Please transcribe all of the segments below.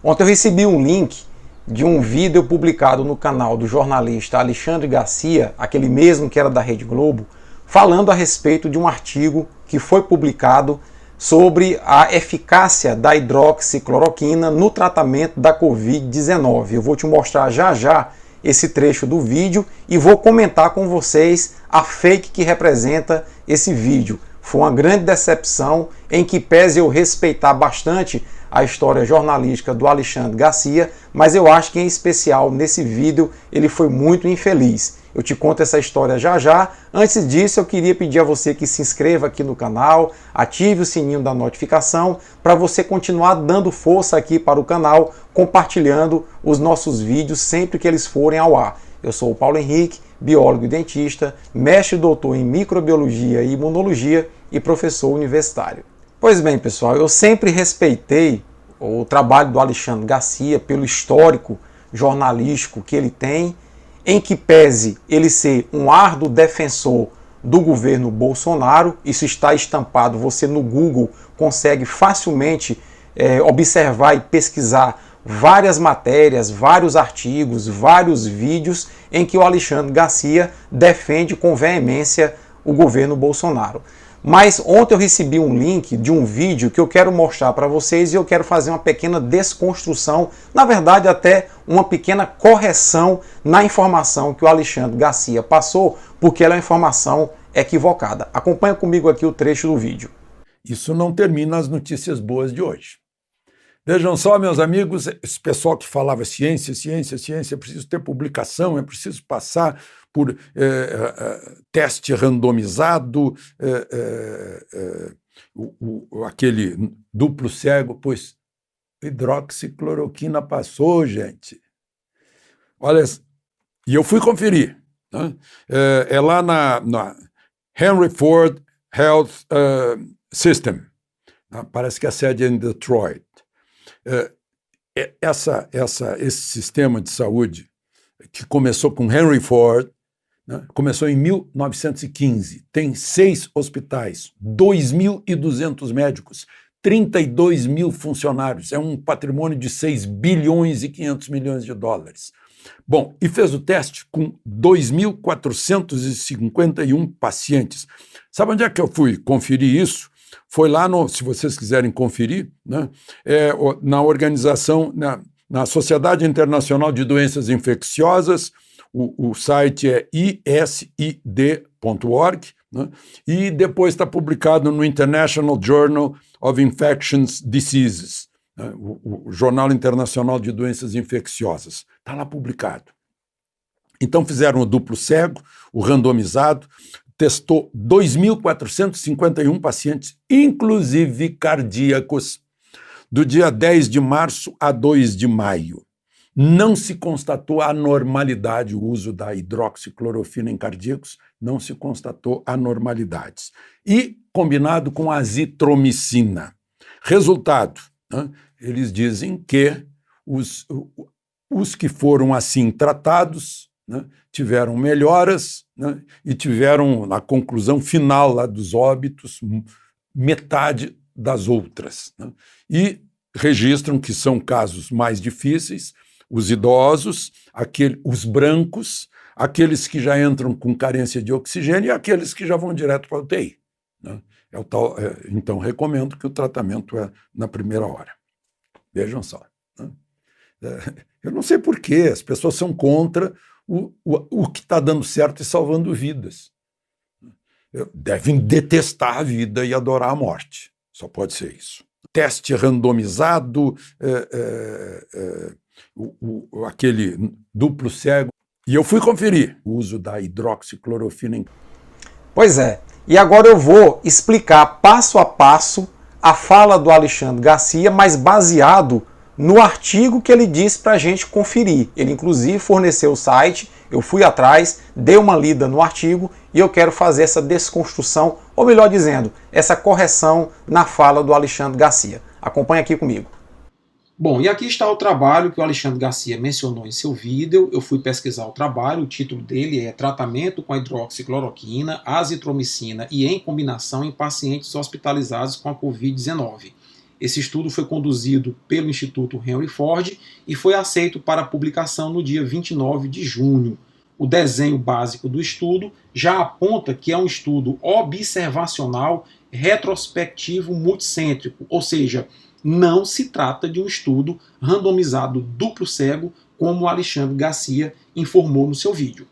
Ontem eu recebi um link de um vídeo publicado no canal do jornalista Alexandre Garcia, aquele mesmo que era da Rede Globo, falando a respeito de um artigo que foi publicado sobre a eficácia da hidroxicloroquina no tratamento da Covid-19. Eu vou te mostrar já já esse trecho do vídeo e vou comentar com vocês a fake que representa esse vídeo. Foi uma grande decepção, em que pese eu respeitar bastante a história jornalística do Alexandre Garcia, mas eu acho que em especial nesse vídeo ele foi muito infeliz. Eu te conto essa história já já. Antes disso, eu queria pedir a você que se inscreva aqui no canal, ative o sininho da notificação para você continuar dando força aqui para o canal, compartilhando os nossos vídeos sempre que eles forem ao ar. Eu sou o Paulo Henrique, biólogo e dentista, mestre e doutor em microbiologia e imunologia e professor universitário. Pois bem, pessoal, eu sempre respeitei o trabalho do Alexandre Garcia pelo histórico jornalístico que ele tem, em que pese ele ser um árduo defensor do governo Bolsonaro. Isso está estampado, você no Google consegue facilmente observar e pesquisar várias matérias, vários artigos, vários vídeos em que o Alexandre Garcia defende com veemência o governo Bolsonaro. Mas ontem eu recebi um link de um vídeo que eu quero mostrar para vocês e eu quero fazer uma pequena desconstrução, na verdade até uma pequena correção na informação que o Alexandre Garcia passou, porque ela é uma informação equivocada. Acompanha comigo aqui o trecho do vídeo. Isso não termina as notícias boas de hoje. Vejam só, meus amigos, esse pessoal que falava ciência, ciência, ciência, é preciso ter publicação, é preciso passar por teste randomizado, aquele duplo cego, pois hidroxicloroquina passou, gente. Olha, e eu fui conferir, né? É lá na Henry Ford Health System, parece que a sede é em Detroit. Esse sistema de saúde que começou com Henry Ford, né, começou em 1915, tem 6 hospitais, 2.200 médicos, 32 mil funcionários, é um patrimônio de 6 bilhões e 500 milhões de dólares. Bom, e fez o teste com 2.451 pacientes. Sabe onde é que eu fui conferir isso? Foi lá, se vocês quiserem conferir, né, na organização, na Sociedade Internacional de Doenças Infecciosas, o site é isid.org, né, e depois está publicado no International Journal of Infectious Diseases, né, o Jornal Internacional de Doenças Infecciosas. Está lá publicado. Então fizeram o duplo cego, o randomizado, testou 2.451 pacientes, inclusive cardíacos, do dia 10 de março a 2 de maio. Não se constatou anormalidade, o uso da hidroxicloroquina em cardíacos, não se constatou anormalidades. E combinado com a azitromicina. Resultado, né, eles dizem que os que foram assim tratados, né, tiveram melhoras, né, e tiveram, na conclusão final lá dos óbitos, metade das outras, né, e registram que são casos mais difíceis, os idosos, os brancos, aqueles que já entram com carência de oxigênio e aqueles que já vão direto para a UTI. Né. Então, recomendo que o tratamento é na primeira hora. Vejam só. Né. Eu não sei por quê, as pessoas são contra o que está dando certo e salvando vidas. Devem detestar a vida e adorar a morte. Só pode ser isso. Teste randomizado, aquele duplo cego. E eu fui conferir o uso da hidroxicloroquina. Pois é. E agora eu vou explicar passo a passo a fala do Alexandre Garcia, mas baseado no artigo que ele disse para a gente conferir. Ele inclusive forneceu o site, eu fui atrás, dei uma lida no artigo e eu quero fazer essa desconstrução, ou melhor dizendo, essa correção na fala do Alexandre Garcia. Acompanhe aqui comigo. Bom, e aqui está o trabalho que o Alexandre Garcia mencionou em seu vídeo. Eu fui pesquisar o trabalho, o título dele é Tratamento com a hidroxicloroquina, azitromicina e em combinação em pacientes hospitalizados com a Covid-19. Esse estudo foi conduzido pelo Instituto Henry Ford e foi aceito para publicação no dia 29 de junho. O desenho básico do estudo já aponta que é um estudo observacional retrospectivo multicêntrico, ou seja, não se trata de um estudo randomizado duplo cego, como o Alexandre Garcia informou no seu vídeo.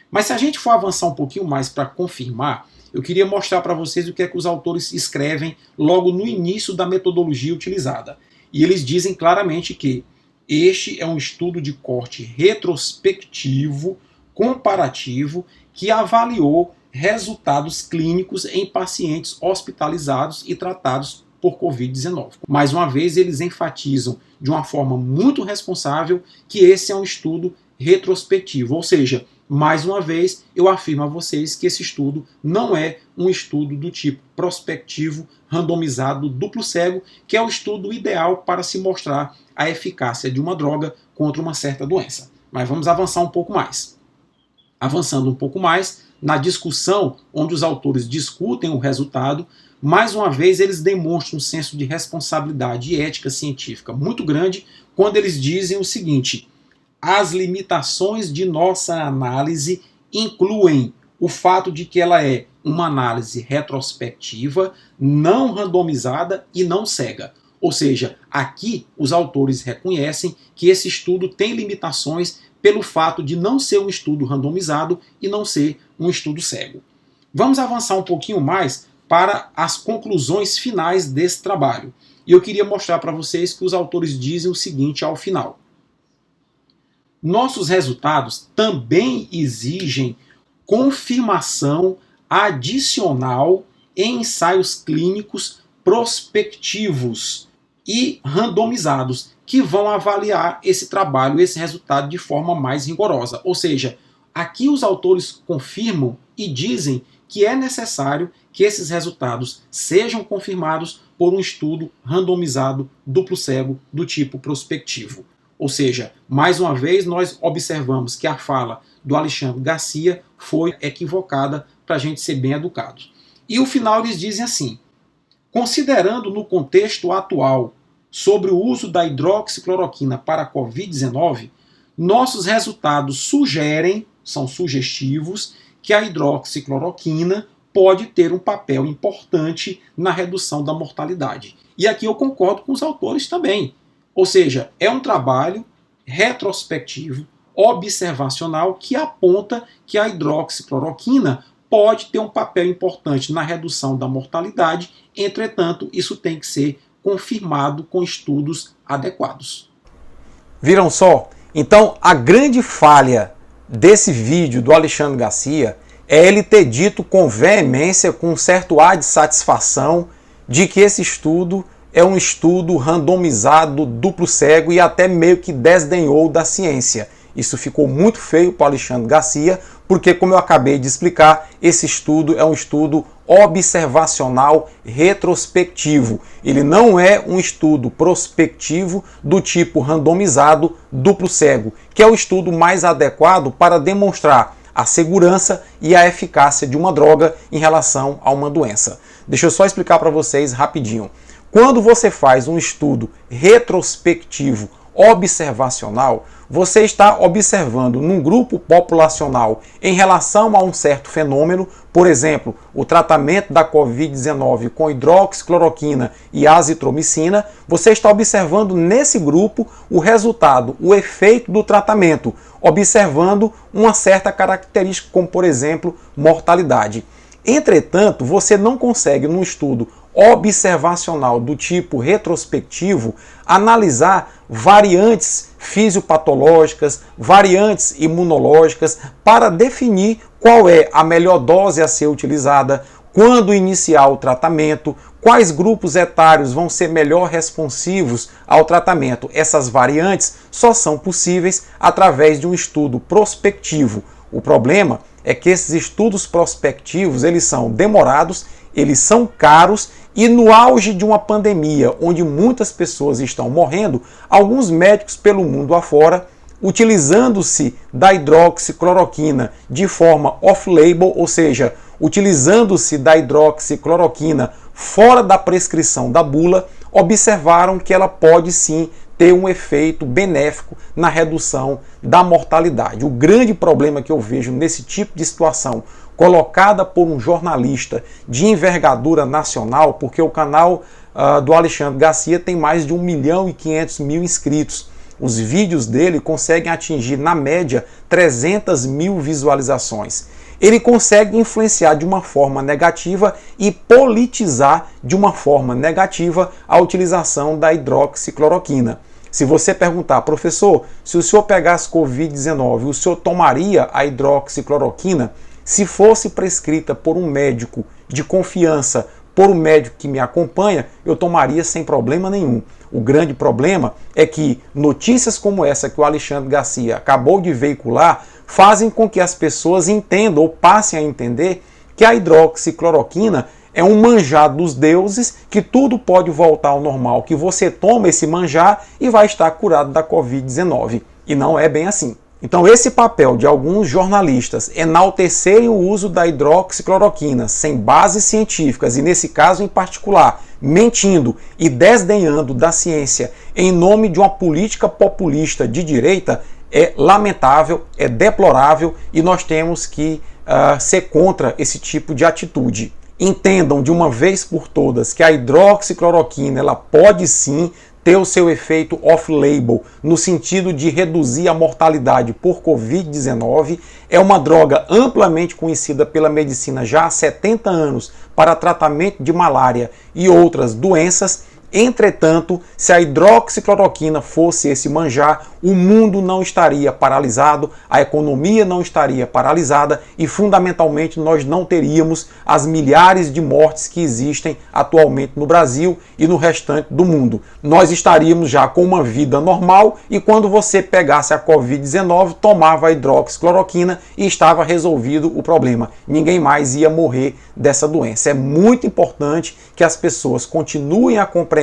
Mas se a gente for avançar um pouquinho mais para confirmar, eu queria mostrar para vocês o que é que os autores escrevem logo no início da metodologia utilizada. E eles dizem claramente que este é um estudo de corte retrospectivo, comparativo, que avaliou resultados clínicos em pacientes hospitalizados e tratados por Covid-19. Mais uma vez, eles enfatizam de uma forma muito responsável que esse é um estudo retrospectivo, ou seja, mais uma vez, eu afirmo a vocês que esse estudo não é um estudo do tipo prospectivo, randomizado, duplo cego, que é o estudo ideal para se mostrar a eficácia de uma droga contra uma certa doença. Mas vamos avançar um pouco mais. Avançando um pouco mais, na discussão onde os autores discutem o resultado, mais uma vez eles demonstram um senso de responsabilidade e ética científica muito grande quando eles dizem o seguinte: as limitações de nossa análise incluem o fato de que ela é uma análise retrospectiva, não randomizada e não cega. Ou seja, aqui os autores reconhecem que esse estudo tem limitações pelo fato de não ser um estudo randomizado e não ser um estudo cego. Vamos avançar um pouquinho mais para as conclusões finais desse trabalho. E eu queria mostrar para vocês que os autores dizem o seguinte ao final: nossos resultados também exigem confirmação adicional em ensaios clínicos prospectivos e randomizados, que vão avaliar esse trabalho, esse resultado de forma mais rigorosa. Ou seja, aqui os autores confirmam e dizem que é necessário que esses resultados sejam confirmados por um estudo randomizado duplo cego do tipo prospectivo. Ou seja, mais uma vez nós observamos que a fala do Alexandre Garcia foi equivocada para a gente ser bem educados. E o final eles dizem assim: considerando no contexto atual sobre o uso da hidroxicloroquina para a Covid-19, nossos resultados sugerem, são sugestivos, que a hidroxicloroquina pode ter um papel importante na redução da mortalidade. E aqui eu concordo com os autores também. Ou seja, é um trabalho retrospectivo, observacional, que aponta que a hidroxicloroquina pode ter um papel importante na redução da mortalidade. Entretanto, isso tem que ser confirmado com estudos adequados. Viram só? Então, a grande falha desse vídeo do Alexandre Garcia é ele ter dito com veemência, com um certo ar de satisfação, de que esse estudo é um estudo randomizado, duplo cego, e até meio que desdenhou da ciência. Isso ficou muito feio para o Alexandre Garcia, porque, como eu acabei de explicar, esse estudo é um estudo observacional retrospectivo. Ele não é um estudo prospectivo do tipo randomizado, duplo cego, que é o estudo mais adequado para demonstrar a segurança e a eficácia de uma droga em relação a uma doença. Deixa eu só explicar para vocês rapidinho. Quando você faz um estudo retrospectivo observacional, você está observando num grupo populacional em relação a um certo fenômeno, por exemplo, o tratamento da Covid-19 com hidroxicloroquina e azitromicina, você está observando nesse grupo o resultado, o efeito do tratamento, observando uma certa característica, como por exemplo, mortalidade. Entretanto, você não consegue, num estudo observacional do tipo retrospectivo, analisar variantes fisiopatológicas, variantes imunológicas, para definir qual é a melhor dose a ser utilizada, quando iniciar o tratamento, quais grupos etários vão ser melhor responsivos ao tratamento. Essas variantes só são possíveis através de um estudo prospectivo. O problema é que esses estudos prospectivos, eles são demorados, eles são caros, e no auge de uma pandemia, onde muitas pessoas estão morrendo, alguns médicos pelo mundo afora, utilizando-se da hidroxicloroquina de forma off-label, ou seja, utilizando-se da hidroxicloroquina fora da prescrição da bula, observaram que ela pode sim ter um efeito benéfico na redução da mortalidade. O grande problema que eu vejo nesse tipo de situação colocada por um jornalista de envergadura nacional, porque o canal do Alexandre Garcia tem mais de 1.500.000 inscritos. Os vídeos dele conseguem atingir, na média, 300.000 visualizações. Ele consegue influenciar de uma forma negativa e politizar de uma forma negativa a utilização da hidroxicloroquina. Se você perguntar, professor, se o senhor pegasse Covid-19, o senhor tomaria a hidroxicloroquina? Se fosse prescrita por um médico de confiança, por um médico que me acompanha, eu tomaria sem problema nenhum. O grande problema é que notícias como essa que o Alexandre Garcia acabou de veicular fazem com que as pessoas entendam ou passem a entender que a hidroxicloroquina é um manjar dos deuses, que tudo pode voltar ao normal, que você toma esse manjar e vai estar curado da Covid-19. E não é bem assim. Então esse papel de alguns jornalistas enaltecerem o uso da hidroxicloroquina sem bases científicas e, nesse caso em particular, mentindo e desdenhando da ciência em nome de uma política populista de direita é lamentável, é deplorável e nós temos que ser contra esse tipo de atitude. Entendam de uma vez por todas que a hidroxicloroquina ela pode sim ter o seu efeito off-label, no sentido de reduzir a mortalidade por Covid-19, é uma droga amplamente conhecida pela medicina já há 70 anos para tratamento de malária e outras doenças. Entretanto, se a hidroxicloroquina fosse esse manjar, o mundo não estaria paralisado, a economia não estaria paralisada e, fundamentalmente, nós não teríamos as milhares de mortes que existem atualmente no Brasil e no restante do mundo. Nós estaríamos já com uma vida normal e quando você pegasse a Covid-19, tomava a hidroxicloroquina e estava resolvido o problema. Ninguém mais ia morrer dessa doença. É muito importante que as pessoas continuem a compreender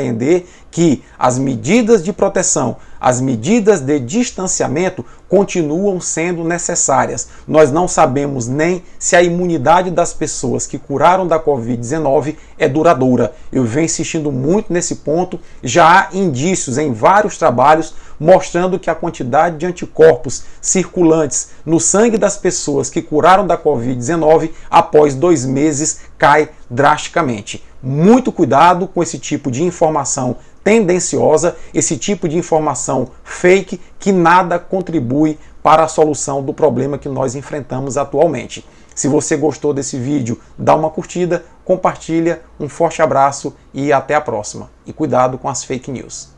que as medidas de proteção, as medidas de distanciamento continuam sendo necessárias. Nós não sabemos nem se a imunidade das pessoas que curaram da Covid-19 é duradoura. Eu venho insistindo muito nesse ponto. Já há indícios em vários trabalhos mostrando que a quantidade de anticorpos circulantes no sangue das pessoas que curaram da Covid-19 após 2 meses cai drasticamente. Muito cuidado com esse tipo de informação tendenciosa, esse tipo de informação fake que nada contribui para a solução do problema que nós enfrentamos atualmente. Se você gostou desse vídeo, dá uma curtida, compartilha, um forte abraço e até a próxima. E cuidado com as fake news.